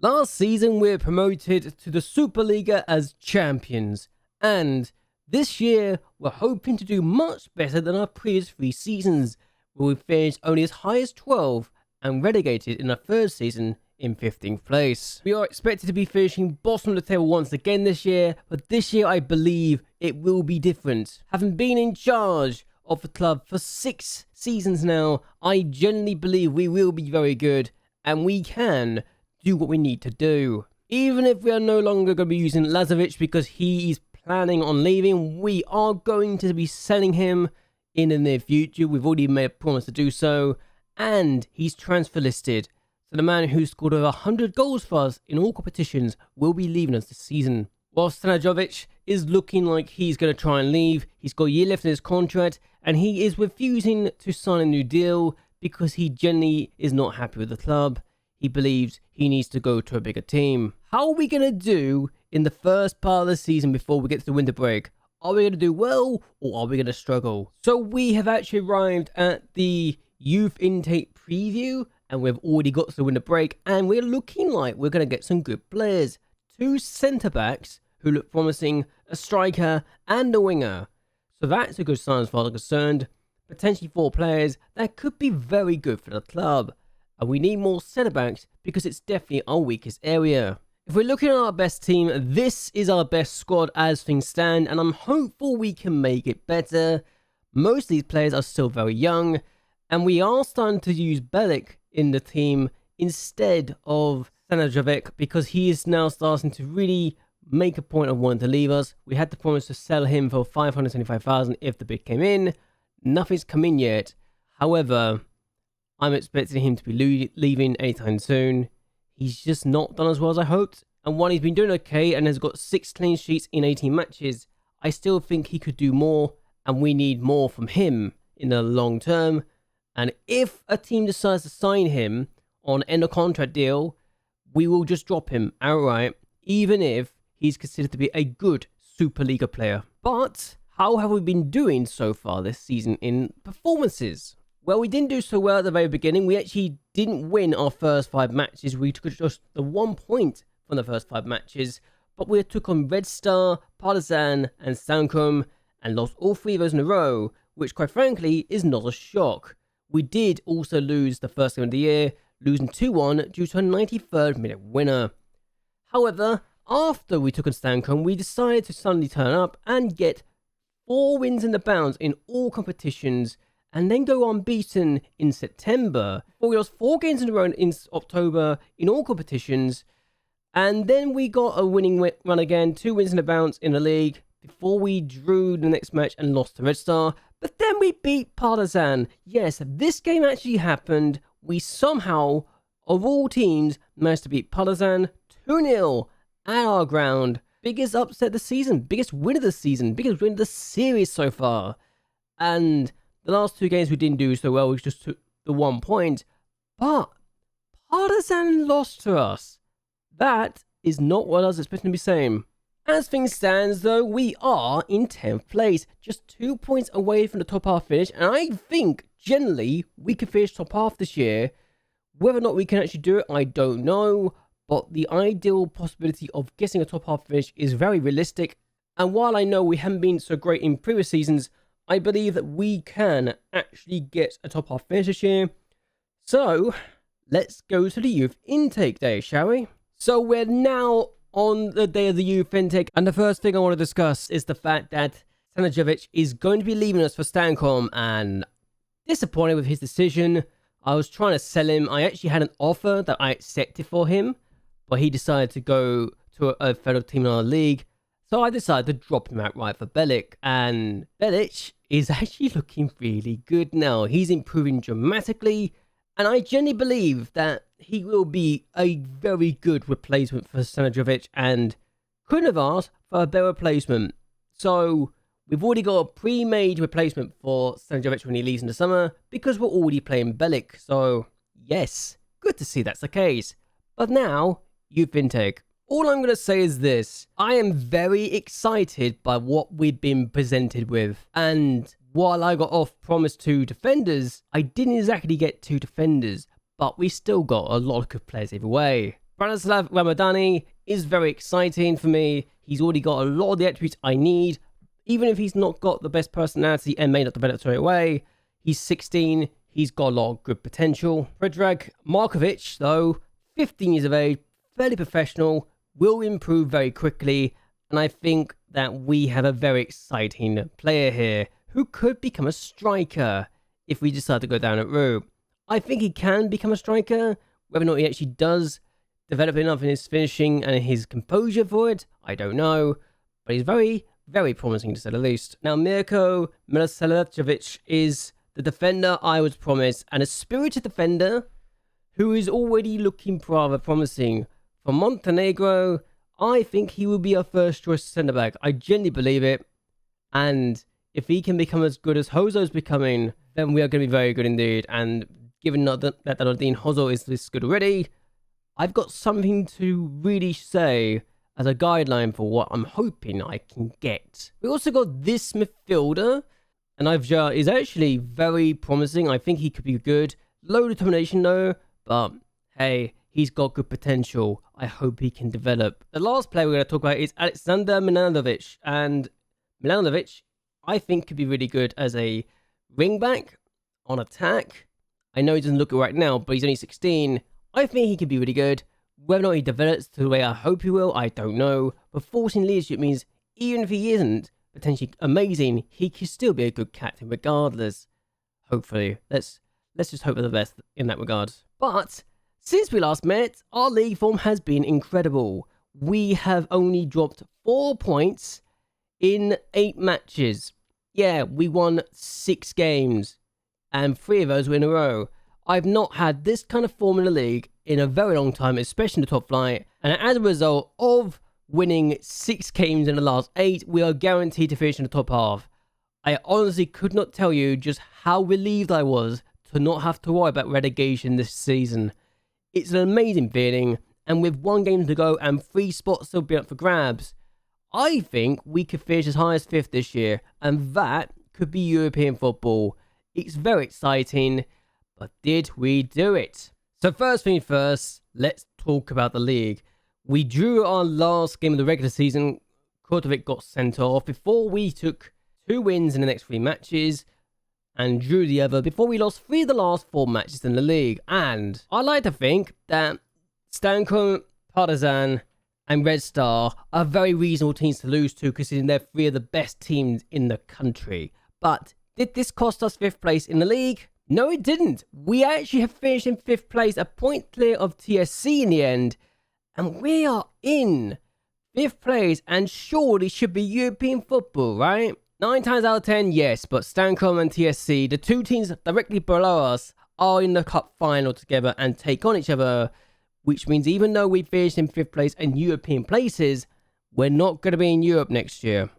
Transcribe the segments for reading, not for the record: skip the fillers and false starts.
Last season, we were promoted to the Superliga as champions, and this year, we're hoping to do much better than our previous 3 seasons, where we finished only as high as 12 and relegated in our third season in 15th place. We are expected to be finishing bottom of the table once again this year, but this year I believe it will be different. Having been in charge of the club for 6 seasons now, I genuinely believe we will be very good and we can do what we need to do. Even if we are no longer going to be using Lazovic because he is planning on leaving, we are going to be selling him in the near future. We've already made a promise to do so, and he's transfer listed. So the man who scored over 100 goals for us in all competitions will be leaving us this season. While Minandovich is looking like he's going to try and leave, he's got a year left in his contract, and he is refusing to sign a new deal because he genuinely is not happy with the club. He believes he needs to go to a bigger team. How are we going to do in the first part of the season before we get to the winter break? Are we going to do well or are we going to struggle? So we have actually arrived at the youth intake preview and we've already got to the winter break and we're looking like we're going to get some good players. 2 centre-backs who look promising, a striker and a winger. So that's a good sign as far as I'm concerned. Potentially 4 players that could be very good for the club. And we need more centre-backs because it's definitely our weakest area. If we're looking at our best team, this is our best squad as things stand, and I'm hopeful we can make it better. Most of these players are still very young, and we are starting to use Belic in the team instead of Minandovich because he is now starting to really make a point of wanting to leave us. We had the promise to sell him for 525,000 if the bid came in. Nothing's come in yet. However, I'm expecting him to be leaving anytime soon. He's just not done as well as I hoped. And while he's been doing okay and has got 6 clean sheets in 18 matches, I still think he could do more and we need more from him in the long term. And if a team decides to sign him on end of contract deal, we will just drop him outright, even if he's considered to be a good Superliga player. But how have we been doing so far this season in performances? Well, we didn't do so well at the very beginning. We actually didn't win our first 5 matches. We took just the 1 point from the first 5 matches. But we took on Red Star, Partizan and Stankom and lost all 3 of those in a row, which quite frankly is not a shock. We did also lose the first game of the year, losing 2-1 due to a 93rd minute winner. However, after we took on Stankom, we decided to suddenly turn up and get 4 wins in the bounce in all competitions, and then go unbeaten in September. We lost 4 games in a row in October in all competitions. And then we got a winning run again, 2 wins in a bounce in the league, before we drew the next match and lost to Red Star. But then we beat Partizan. Yes, this game actually happened. We somehow, of all teams, managed to beat Partizan 2-0 at our ground. Biggest upset of the season, biggest win of the season, biggest win of the series so far. And the last 2 games we didn't do so well, we just took the 1 point. But Partizan lost to us. That is not what I was expecting to be saying. As things stand though, we are in 10th place, just 2 points away from the top half finish, and I think generally we could finish top half this year. Whether or not we can actually do it, I don't know, but the ideal possibility of getting a top half finish is very realistic. And while I know we haven't been so great in previous seasons, I believe that we can actually get a top half finish this year. So let's go to the youth intake day, shall we? So we're now on the day of the youth intake, and the first thing I want to discuss is the fact that Minandovich is going to be leaving us for Stankom, and disappointed with his decision. I was trying to sell him. I actually had an offer that I accepted for him, but he decided to go to a fellow team in our league. So I decided to drop him outright for Belic, and Belic is actually looking really good now. He's improving dramatically, and I genuinely believe that he will be a very good replacement for Minandovich, and couldn't have asked for a better replacement. So we've already got a pre-made replacement for Minandovich when he leaves in the summer, because we're already playing Belic. So yes, good to see that's the case. But now, youth intake. All I'm going to say is this: I am very excited by what we've been presented with. And while I got off promised 2 defenders, I didn't exactly get 2 defenders, but we still got a lot of good players either way. Branislav Ramadani is very exciting for me. He's already got a lot of the attributes I need. Even if he's not got the best personality and may not develop straight away, he's 16. He's got a lot of good potential. Predrag Markovic, though, 15 years of age, fairly professional, will improve very quickly. And I think that we have a very exciting player here who could become a striker if we decide to go down that route. I think he can become a striker. Whether or not he actually does develop enough in his finishing and his composure for it, I don't know. But he's very, very promising to say the least. Now, Mirko Milosavljevic is the defender I was promised, and a spirited defender who is already looking rather promising. For Montenegro, I think he will be our first choice centre-back. I genuinely believe it. And if he can become as good as Hozo's becoming, then we are going to be very good indeed. And given that Nadine Hozo is this good already, I've got something to really say as a guideline for what I'm hoping I can get. We also got this midfielder, and Ivja is actually very promising. I think he could be good. Low determination though, but hey, he's got good potential. I hope he can develop. The last player we're going to talk about is Alexander Minandovich, and Minandovich, I think, could be really good as a wing-back on attack. I know he doesn't look it right now, but he's only 16. I think he could be really good. Whether or not he develops to the way I hope he will, I don't know. But 14 leadership means even if he isn't potentially amazing, he could still be a good captain regardless. Hopefully. Let's just hope for the best in that regard. But since we last met, our league form has been incredible. We have only dropped 4 points in 8 matches. Yeah, we won 6 games, and 3 of those were in a row. I've not had this kind of form in the league in a very long time, especially in the top flight. And as a result of winning 6 games in the last 8, we are guaranteed to finish in the top half. I honestly could not tell you just how relieved I was to not have to worry about relegation this season. It's an amazing feeling, and with 1 game to go and 3 spots still be up for grabs, I think we could finish as high as 5th this year, and that could be European football. It's very exciting, but did we do it? So first thing first, let's talk about the league. We drew our last game of the regular season. Kurtovic got sent off before we took 2 wins in the next 3 matches and drew the other before we lost 3 of the last 4 matches in the league. And I like to think that Stanko, Partizan and Red Star are very reasonable teams to lose to, considering they're 3 of the best teams in the country. But did this cost us 5th place in the league? No, it didn't. We actually have finished in 5th place, a point clear of TSC in the end. And we are in 5th place and surely should be European football, right? 9 times out of 10, yes, but Stancom and TSC, the 2 teams directly below us, are in the cup final together and take on each other, which means even though we finished in 5th place and European places, we're not going to be in Europe next year.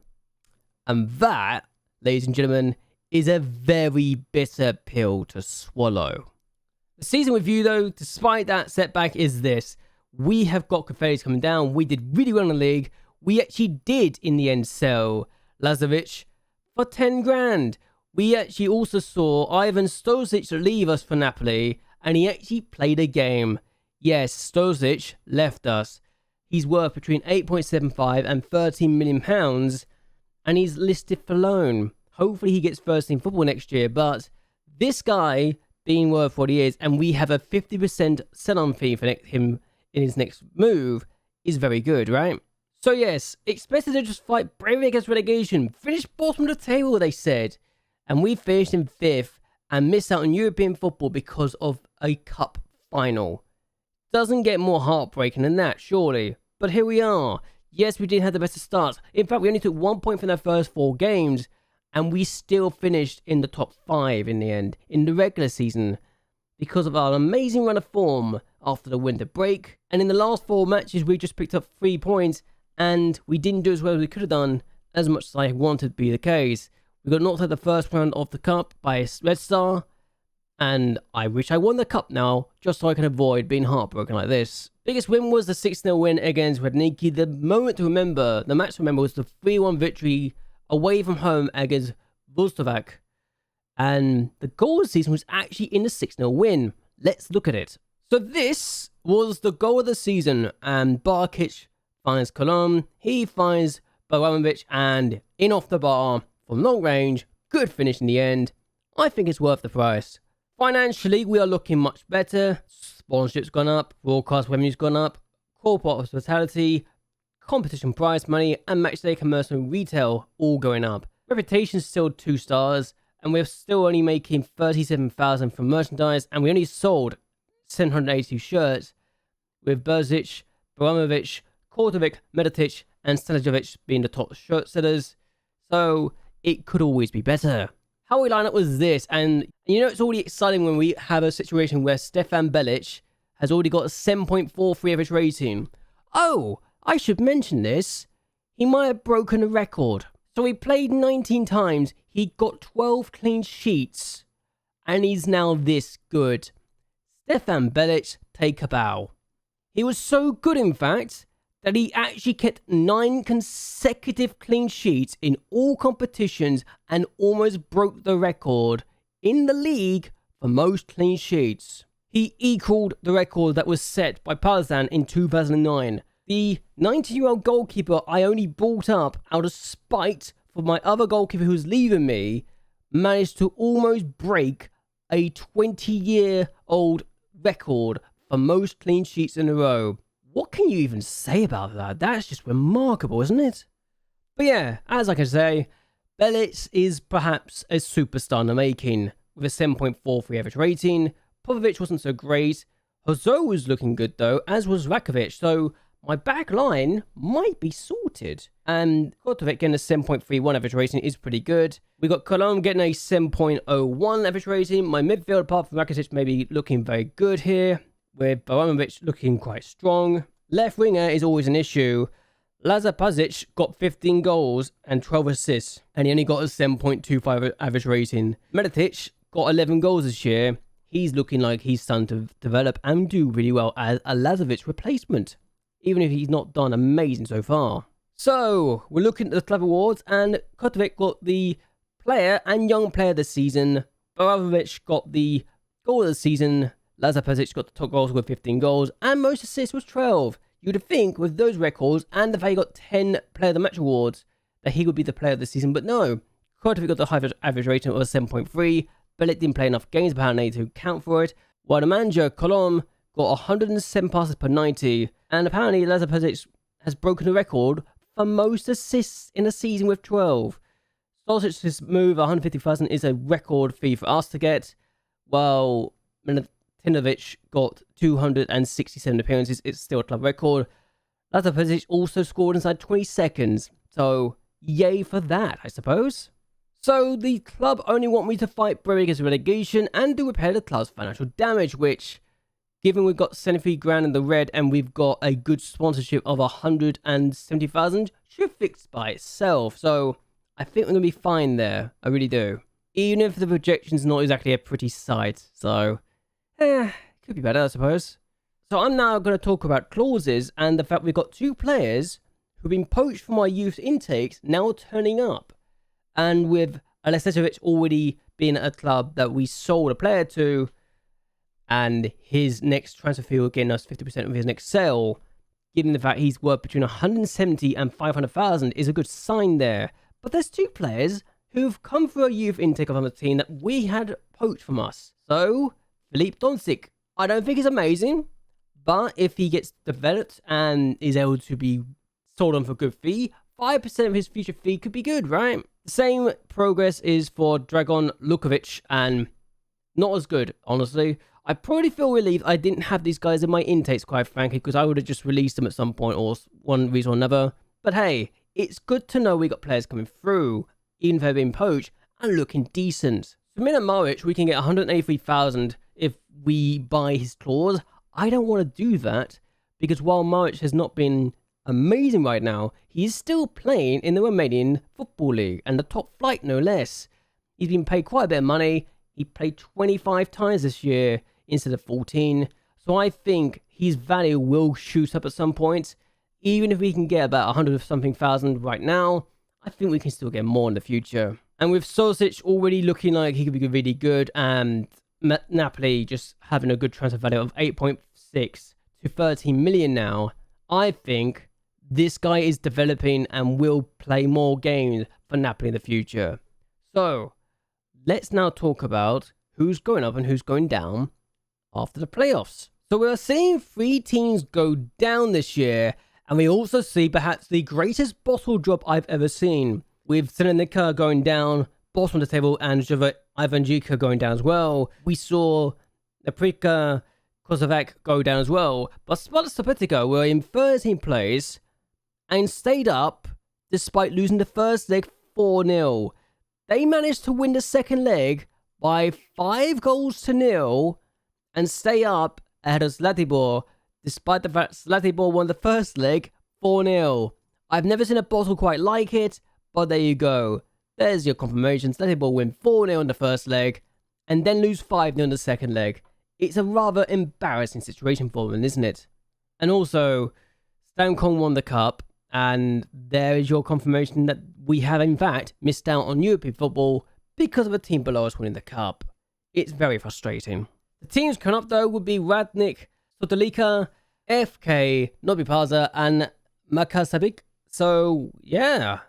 And that, ladies and gentlemen, is a very bitter pill to swallow. The season review, though, despite that setback, is this. We have got Confederates coming down. We did really well in the league. We actually did, in the end, sell Lazovic for 10 grand. We actually also saw Ivan Stosic leave us for Napoli, and he actually played a game. Yes, Stosic left us. He's worth between 8.75 and 13 million pounds, and he's listed for loan. Hopefully he gets first team football next year, but this guy being worth what he is, and we have a 50% sell-on fee for him in his next move, is very good, right? So yes, expected to just fight bravely against relegation, finish bottom of the table, they said, and we finished in 5th and missed out on European football because of a cup final. Doesn't get more heartbreaking than that, surely. But here we are. Yes, we didn't have the best of starts. In fact, we only took 1 point from their first 4 games, and we still finished in the top 5 in the end, in the regular season, because of our amazing run of form after the winter break. And in the last 4 matches, we just picked up 3 points, and we didn't do as well as we could have done, as much as I wanted to be the case. We got knocked out the first round of the cup by Red Star, and I wish I won the cup now, just so I can avoid being heartbroken like this. Biggest win was the 6-0 win against Redniki. The moment to remember, the match to remember, was the 3-1 victory away from home against Vustovac. And the goal of the season was actually in the 6-0 win. Let's look at it. So this was the goal of the season, and Barkic finds Cologne, he finds Baramovich, and in off the bar, from long range, good finish in the end. I think it's worth the price. Financially, we are looking much better. Sponsorship's gone up, broadcast revenue's gone up, corporate hospitality, competition prize money, and matchday commercial and retail all going up. Reputation's still 2 stars, and we're still only making 37,000 from merchandise, and we only sold 782 shirts, with Berzic, Baramovich, Kortovic, Meditic, and Stanijovic being the top shirt sellers. So it could always be better. How we line up was this, and you know it's already exciting when we have a situation where Stefan Belic has already got a 7.43 average rating. Oh, I should mention this. He might have broken a record. So he played 19 times, he got 12 clean sheets, and he's now this good. Stefan Belic, take a bow. He was so good, in fact, that he actually kept 9 consecutive clean sheets in all competitions and almost broke the record in the league for most clean sheets. He equaled the record that was set by Partizan in 2009. The 19-year-old goalkeeper I only brought up out of spite for my other goalkeeper who's leaving me managed to almost break a 20-year-old record for most clean sheets in a row. What can you even say about that? That's just remarkable, isn't it? But yeah, as I can say, Belic is perhaps a superstar in the making, with a 7.43 average rating. Popovic wasn't so great. Hozo was looking good though, as was Rakovic, so my back line might be sorted. And Kortovic getting a 7.31 average rating is pretty good. We got Cologne getting a 7.01 average rating. My midfield, apart from Rakitic, maybe looking very good here, with Baramovich looking quite strong. Left winger is always an issue. Lazar Pazic got 15 goals and 12 assists, and he only got a 7.25 average rating. Meditic got 11 goals this year. He's looking like he's starting to develop and do really well as a Lazovic replacement, even if he's not done amazing so far. So, we're looking at the club awards, and Kortovic got the player and young player this season. Baramovich got the goal of the season. Lazar Pazic got the top goals with 15 goals, and most assists was 12. You'd think with those records and the fact he got 10 player of the match awards that he would be the player of the season, but no. Kortovic got the high average rating of 7.3, but it didn't play enough games apparently to count for it, while the manager, Cologne, got 107 passes per 90, and apparently Lazar Pazic has broken the record for most assists in a season with 12. Stolcic's move, 150,000, is a record fee for us to get, while Minandovich got 267 appearances. It's still a club record. Lazar Pazic also scored inside 20 seconds, so yay for that, I suppose. So the club only want me to fight Bury against relegation and to repair the club's financial damage, which, given we've got 73 grand in the red and we've got a good sponsorship of 170,000, should fix by itself. So I think we're going to be fine there. I really do. Even if the projection's not exactly a pretty sight. So, could be better, I suppose. So I'm now going to talk about clauses and the fact we've got 2 players who've been poached from our youth intakes now turning up. And with Alesejovic already being at a club that we sold a player to, and his next transfer fee will getting us 50% of his next sale, given the fact he's worth between 170 and 500,000 is a good sign there. But there's 2 players who've come through a youth intake of the team that we had poached from us. So, Filip Doncic, I don't think he's amazing, but if he gets developed and is able to be sold on for a good fee, 5% of his future fee could be good, right? The same progress is for Dragon Lukovic, and not as good, honestly. I probably feel relieved I didn't have these guys in my intakes, quite frankly, because I would have just released them at some point or one reason or another. But hey, it's good to know we got players coming through, even if they've been poached, and looking decent. For Minandovich, we can get 183,000 if we buy his clause. I don't want to do that, because while Maric has not been amazing right now, he is still playing in the Romanian Football League, and the top flight no less. He's been paid quite a bit of money. He played 25 times this year instead of 14, so I think his value will shoot up at some point. Even if we can get about 100-something thousand right now, I think we can still get more in the future. And with Solcic already looking like he could be really good, and Napoli just having a good transfer value of 8.6 to 13 million now. I think this guy is developing and will play more games for Napoli in the future. So, let's now talk about who's going up and who's going down after the playoffs. So we are seeing 3 teams go down this year, and we also see perhaps the greatest bottle drop I've ever seen, with Salonika going down, bottom of the table, and Ivan Jika going down as well. We saw Naprika Kosovac go down as well, but Sparta Sopetiko were in 13th place and stayed up despite losing the first leg 4-0. They managed to win the second leg by 5 goals to 0 and stay up ahead of Zlatibor, despite the fact Zlatibor won the first leg 4-0. I've never seen a bottle quite like it, but there you go. There's your confirmation. Zlatibor win 4-0 in the first leg and then lose 5-0 in the second leg. It's a rather embarrassing situation for them, isn't it? And also, Stankon won the cup, and there is your confirmation that we have in fact missed out on European football because of a team below us winning the cup. It's very frustrating. The teams coming up though would be Radnik, Sotolika, FK, Novi Pazar, and Makasabik. So yeah,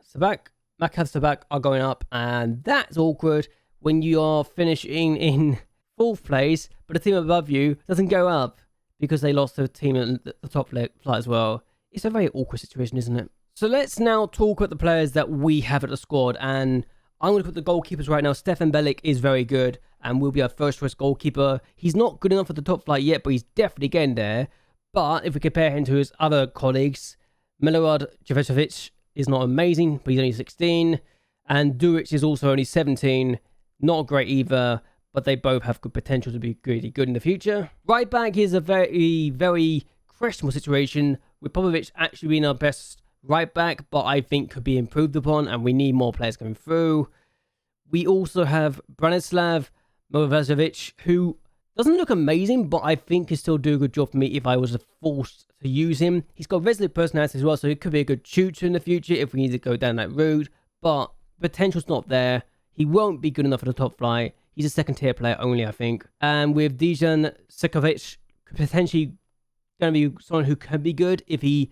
Makasabik are going up, and that's awkward when you are finishing in 4th place, but the team above you doesn't go up because they lost to a team at the top flight as well. It's a very awkward situation, isn't it? So let's now talk about the players that we have at the squad, and I'm going to put the goalkeepers right now. Stefan Belic is very good and will be our first choice goalkeeper. He's not good enough for the top flight yet, but he's definitely getting there. But if we compare him to his other colleagues, Milorad Jovetovic is not amazing, but he's only 16. And Duric is also only 17. Not great either, but they both have good potential to be really good in the future. Right back is a very, very questionable situation, with Popovic actually being our best right back, but I think could be improved upon, and we need more players coming through. We also have Branislav Movazovic, who doesn't look amazing, but I think can still do a good job for me if I was forced to use him. He's got resolute personality as well, so he could be a good tutor in the future if we need to go down that route, but potential's not there. He won't be good enough for the top flight. He's a second tier player only, I think. And with Dejan Sekovic, potentially going to be someone who can be good if he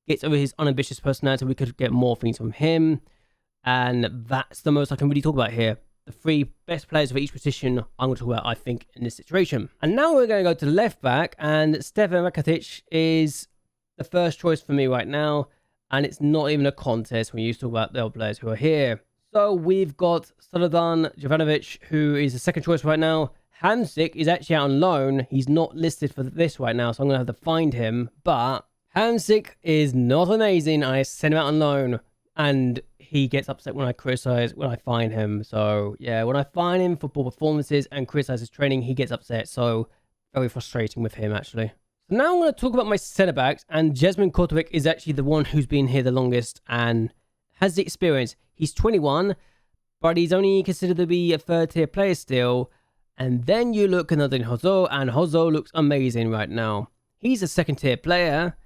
gets over his unambitious personality. We could get more things from him, and that's the most I can really talk about here. The 3 best players for each position I'm going to talk about, I think, in this situation. And now we're going to go to left back, and Stefan Rakitic is the first choice for me right now, and it's not even a contest when you talk about the other players who are here. So we've got Slobodan Jovanovic, who is the second choice right now. Hamsik is actually out on loan. He's not listed for this right now, so I'm going to have to find him. But Hamsik is not amazing. I send him out on loan, and he gets upset when I find him. So yeah, when I find him for poor performances and criticize his training, he gets upset. So very frustrating with him, actually. So now I'm going to talk about my centre-backs, and Jesmin Kotovic is actually the one who's been here the longest and has the experience. He's 21, but he's only considered to be a 3rd-tier player still. And then you look at Nadine Hozo, and Hozo looks amazing right now. He's a 2nd-tier player,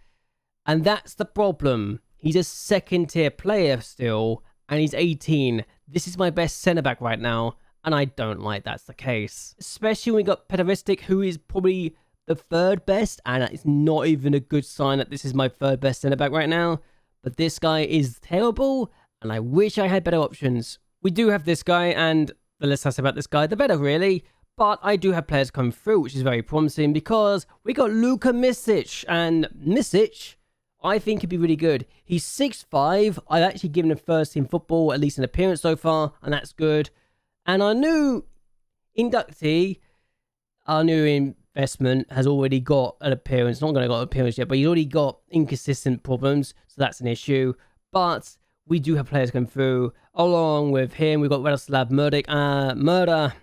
and that's the problem. He's a 2nd-tier player still, and he's 18. This is my best centre-back right now, and I don't like that's the case. Especially when we got Peteristic, who is probably the 3rd best, and it's not even a good sign that this is my 3rd best centre-back right now. But this guy is terrible, and I wish I had better options. We do have this guy, and the less I say about this guy, the better, really. But I do have players coming through, which is very promising, because we got Luka Misic, and Misic, I think, could be really good. He's 6'5". I've actually given him first team football, at least an appearance so far, and that's good. And our new inductee, our new investment, has already got an appearance. Not going to got an appearance yet, but he's already got inconsistent problems, so that's an issue. But we do have players coming through. Along with him, we've got Radoslav Murder.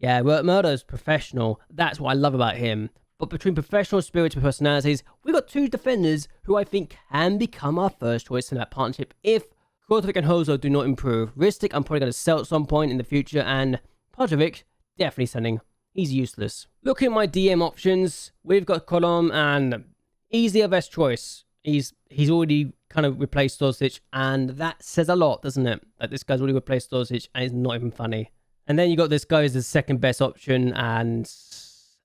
Yeah, Murder's professional. That's what I love about him. But between professional spirits and personalities, we've got 2 defenders who I think can become our first choice in that partnership if Kotovic and Hozo do not improve. Ristic, I'm probably going to sell at some point in the future, and Pajovic, definitely selling. He's useless. Looking at my DM options, we've got Kolom, and he's the best choice. He's already kind of replaced Dosic, and that says a lot, doesn't it? That this guy's already replaced Dosic, and it's not even funny. And then you got this guy as the second best option, and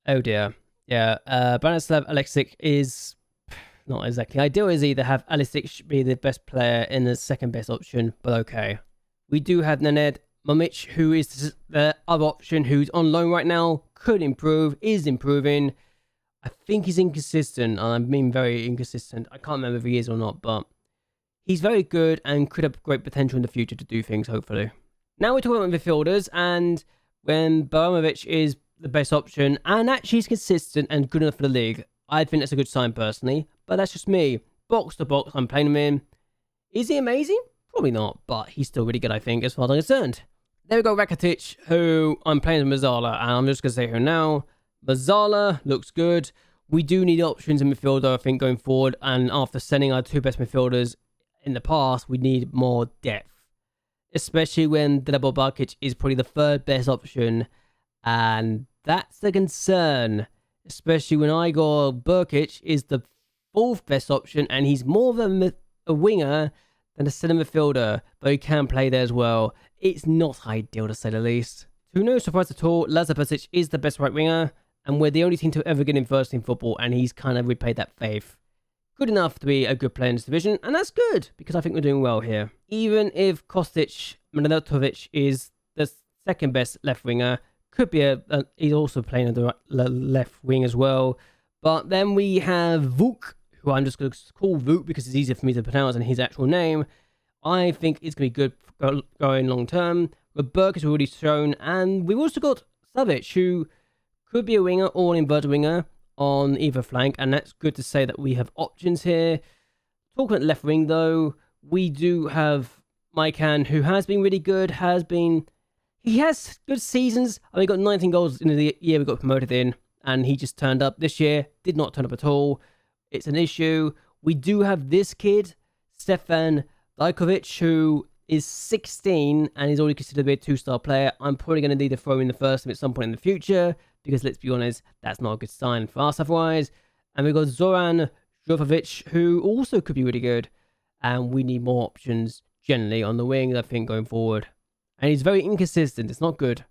oh dear. Yeah, Branislav Alexic is not exactly ideal, is either have Alexic be the best player in the second best option, but okay. We do have Nenad Momic, who is the other option, who's on loan right now, could improve, is improving. I think he's inconsistent, and I mean very inconsistent. I can't remember if he is or not, but he's very good and could have great potential in the future to do things, hopefully. Now we're talking about midfielders, and when Baramovic is the best option, and actually he's consistent and good enough for the league, I think that's a good sign personally, but that's just me. Box to box, I'm playing him in. Is he amazing? Probably not, but he's still really good, I think, as far as I'm concerned. There we go, Rakitic, who I'm playing with Mazzala, and I'm just going to say here now, Mazzala looks good. We do need options in midfielder, I think, going forward, and after sending our two best midfielders in the past, we need more depth. Especially when JLAB Barkic is probably the third best option, and that's the concern. Especially when Igor Burkic is the fourth best option, and he's more of a winger than a centre midfielder, but he can play there as well. It's not ideal, to say the least. To no surprise at all, Lazar Persic is the best right winger, and we're the only team to ever get in first team football, and he's kind of repaid that faith. Good enough to be a good player in this division, and that's good, because I think we're doing well here. Even if Kostic Minandovich is the second best left winger, could be he's also playing on the left wing as well. But then we have Vuk, who I'm just going to call Vuk because it's easier for me to pronounce than his actual name. I think it's going to be good going long term. Burke has already shown, and we've also got Savic, who could be a winger or an inverted winger on either flank, and that's good to say that we have options here. Talking about left wing though, we do have Maikan, who has been really good, he has good seasons. I mean, he got 19 goals in the year we got promoted in, and he just turned up this year, did not turn up at all. It's an issue. We do have this kid, Stefan Lykovich, who is 16 and is already considered to be a 2-star player. I'm probably going to need to throw him in the first team at some point in the future, because let's be honest, that's not a good sign for us otherwise. And we've got Zoran Jovovic, who also could be really good. And we need more options generally on the wing, I think, going forward. And he's very inconsistent. It's not good.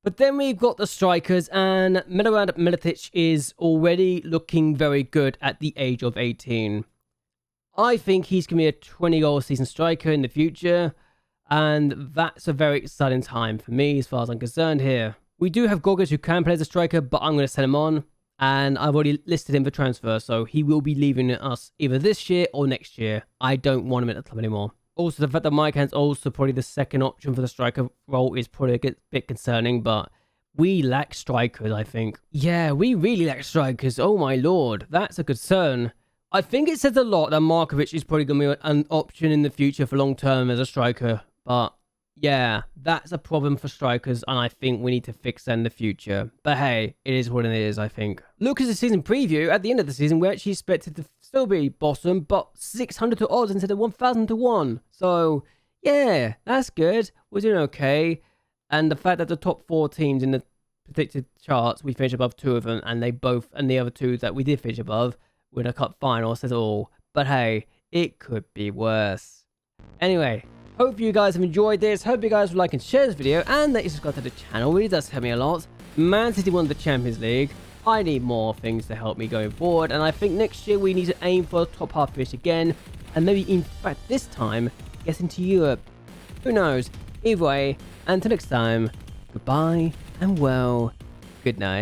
But then we've got the strikers, and Milorad Militic is already looking very good at the age of 18. I think he's going to be a 20-goal season striker in the future, and that's a very exciting time for me as far as I'm concerned here. We do have Gorgas, who can play as a striker, but I'm going to send him on, and I've already listed him for transfer, so he will be leaving us either this year or next year. I don't want him at the club anymore. Also, the fact that Maikan's also probably the second option for the striker role is probably a bit concerning, but we lack strikers, I think. Yeah, we really lack strikers. Oh my lord, that's a concern. I think it says a lot that Markovic is probably going to be an option in the future for long term as a striker, but yeah, that's a problem for strikers, and I think we need to fix that in the future. But hey, it is what it is, I think. Look at the season preview. At the end of the season, we actually expected to still be bottom, but 600 to odds instead of 1,000 to 1. So, yeah, that's good. We're doing okay. And the fact that the top 4 teams in the predicted charts, we finished above 2 of them, and the other 2 that we did finish above were in a cup final, says it all. But hey, it could be worse. Anyway, hope you guys have enjoyed this. Hope you guys would like and share this video, and that you subscribe to the channel. It really does help me a lot. Man City won the Champions League. I need more things to help me going forward, and I think next year we need to aim for the top half finish again, and maybe in fact this time get into Europe. Who knows? Either way, until next time, goodbye and well, good night.